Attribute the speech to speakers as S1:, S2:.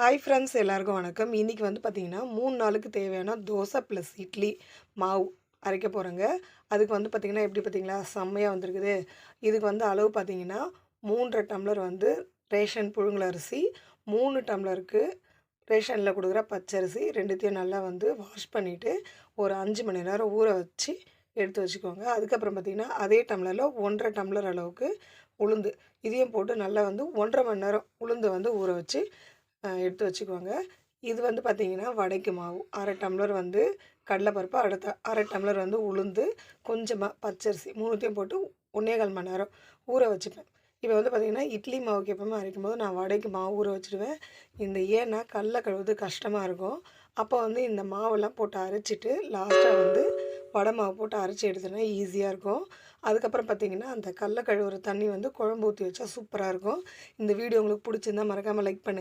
S1: Hi friends, எல்லாருக்கும் வணக்கம். இன்றைக்கி வந்து பார்த்திங்கன்னா 3 நாளுக்கு தேவையான தோசை ப்ளஸ் இட்லி மாவு அரைக்க போகிறேங்க. அதுக்கு வந்து பார்த்திங்கன்னா எப்படி பார்த்திங்களா செம்மையாக வந்திருக்குது. இதுக்கு வந்து அளவு பார்த்திங்கன்னா 3 டம்ளர் வந்து ரேஷன் புழுங்கல் அரிசி, 3 டம்ளருக்கு ரேஷனில் கொடுக்குற பச்சரிசி, ரெண்டுத்தையும் நல்லா வந்து வாஷ் பண்ணிவிட்டு ஒரு 5 மணி நேரம் ஊற வச்சு எடுத்து வச்சுக்கோங்க. அதுக்கப்புறம் பார்த்திங்கன்னா அதே டம்ளரில் 1.5 டம்ளர் அளவுக்கு உளுந்து, இதையும் போட்டு நல்லா வந்து 1.5 மணி நேரம் உளுந்து வந்து ஊற வச்சு எடுத்து வச்சுக்கோங்க. இது வந்து பார்த்திங்கன்னா வடைக்கு மாவு. 1/2 டம்ளர் வந்து கடலைப்பருப்பு, அடுத்த 1/2 டம்ளர் வந்து உளுந்து, கொஞ்சமாக பச்சரிசி, 3த்தையும் போட்டு 1 1/4 மணி நேரம் ஊற வச்சுப்பேன். இப்போ வந்து பார்த்திங்கன்னா இட்லி மாவுக்கு எப்போவுமே அரைக்கும்போது நான் வடைக்கு மாவு ஊற வச்சுடுவேன். ஏன்னா கடல கழுவுறது கஷ்டமாக இருக்கும். அப்போ வந்து இந்த மாவெல்லாம் போட்டு அரைச்சிட்டு லாஸ்ட்டாக வந்து வடை மாவு போட்டு அரைச்சி எடுத்தோன்னா ஈஸியாக இருக்கும். அதுக்கப்புறம் பார்த்திங்கன்னா அந்த கடல கழுவுற தண்ணி வந்து குழம்பு ஊற்றி வச்சா சூப்பராக இருக்கும். இந்த வீடியோ உங்களுக்கு பிடிச்சிருந்தா மறக்காமல் லைக் பண்ணுங்கள்.